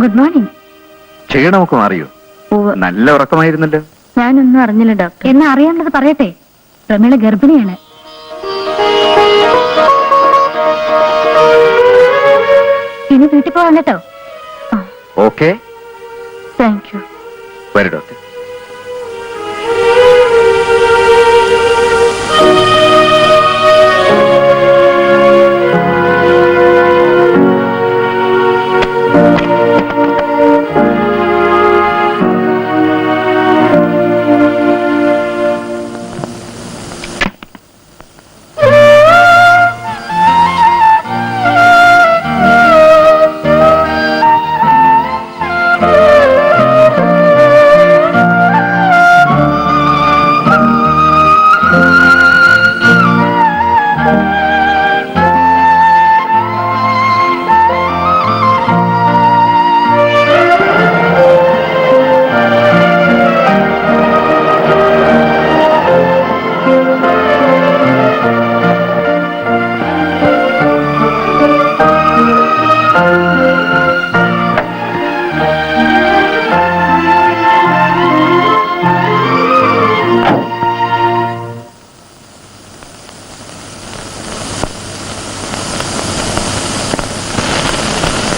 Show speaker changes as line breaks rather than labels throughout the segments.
Good morning.
ക്ഷീണമൊക്കെ മാറിയോ? നല്ല ഉറക്കമായിരുന്നല്ലോ.
ഞാനൊന്നും അറിഞ്ഞില്ല ഡോക്ടർ. എന്നാ അറിയാനുള്ളത് പറയട്ടെ. പ്രമീള ഗർഭിണിയാണ്. ഇനി വീട്ടിൽ പോവാൻ കേട്ടോ.
Okay,
thank you.
വരൂ ഡോക്ടർ.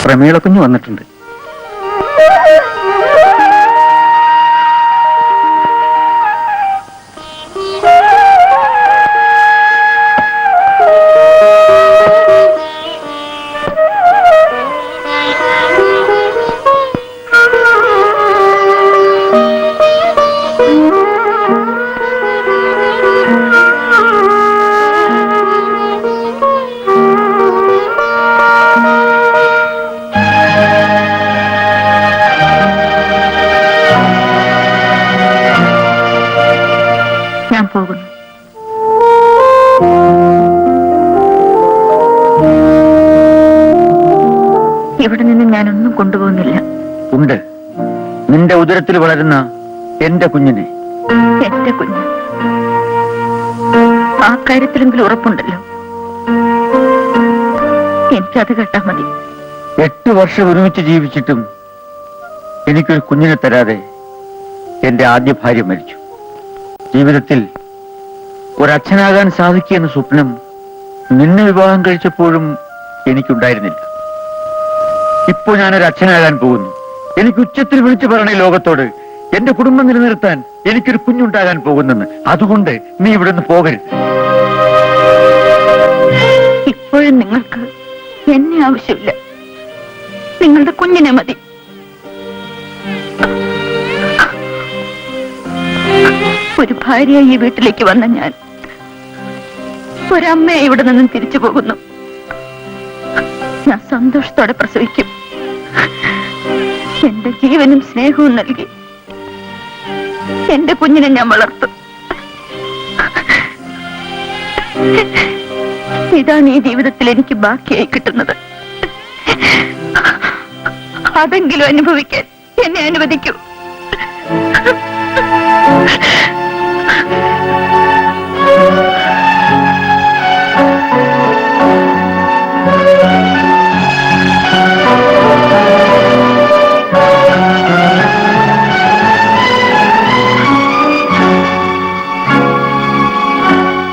പ്രമീള കുഞ്ഞ് വന്നിട്ടുണ്ട്.
ഞാൻ പോകുന്നു. ഇവിടെ നിന്ന് ഞാനൊന്നും കൊണ്ടുപോകുന്നില്ല.
ഉണ്ട്, നിന്റെ ഉദരത്തിൽ വളരുന്ന എന്റെ കുഞ്ഞിനെ.
എന്റെ കുഞ്ഞ്, ആ കാര്യത്തിലെങ്കിലും ഉറപ്പുണ്ടല്ലോ. എനിക്കത് കേട്ടാ മതി.
8 വർഷം ഒരുമിച്ച് ജീവിച്ചിട്ടും എനിക്കൊരു കുഞ്ഞിനെ തരാതെ എന്റെ ആദ്യ ഭാര്യ മരിച്ചു. ജീവിതത്തിൽ ഒരച്ഛനാകാൻ സാധിക്കുമെന്ന സ്വപ്നം നിന്നെ വിവാഹം കഴിച്ചപ്പോഴും എനിക്കുണ്ടായിരുന്നില്ല. ഇപ്പോ ഞാനൊരു അച്ഛനാകാൻ പോകുന്നു. എനിക്ക് ഉച്ചത്തിൽ വിളിച്ചു പറയണേ ലോകത്തോട്, എന്റെ കുടുംബം നിലനിർത്താൻ എനിക്കൊരു കുഞ്ഞുണ്ടാകാൻ പോകുന്നെന്ന്. അതുകൊണ്ട് നീ ഇവിടെ നിന്ന് പോകരുത്.
ഇപ്പോഴും നിങ്ങൾക്ക് എന്നെ ആവശ്യമില്ല. നിങ്ങളുടെ കുഞ്ഞിനെ മതി. ഒരു ഭാര്യയായി ഈ വീട്ടിലേക്ക് വന്ന ഞാൻ ഒരമ്മയെ ഇവിടെ നിന്നും തിരിച്ചു പോകുന്നു. ഞാൻ സന്തോഷത്തോടെ പ്രസവിക്കും. എന്റെ ജീവനും സ്നേഹവും നൽകി എന്റെ കുഞ്ഞിനെ ഞാൻ വളർത്തും. ഇതാണ് ഈ ജീവിതത്തിൽ എനിക്ക് ബാക്കിയായി കിട്ടുന്നത്. അതെങ്കിലും അനുഭവിക്കാൻ എന്നെ അനുവദിക്കൂ.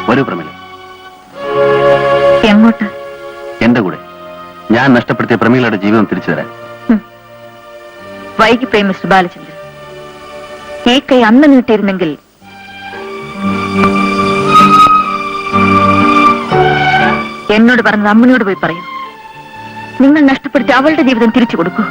വരൂ പ്രമീള.
എങ്ങോട്ട്?
എന്റെ കൂടെ. ഞാൻ നഷ്ടപ്പെടുത്തിയ പ്രമീളയുടെ ജീവിതം തിരിച്ചു തരാൻ.
വൈകിപ്പോയി മിസ്റ്റർ ബാലചന്ദ്രൻ. ഈ കൈ അന്ന് നീട്ടിയിരുന്നെങ്കിൽ എന്നോട് പറഞ്ഞത് അമ്മയോട് പോയി പറയൂ. നിങ്ങൾ നഷ്ടപ്പെടുത്തി അവളുടെ ജീവിതം തിരിച്ചു കൊടുക്കൂ.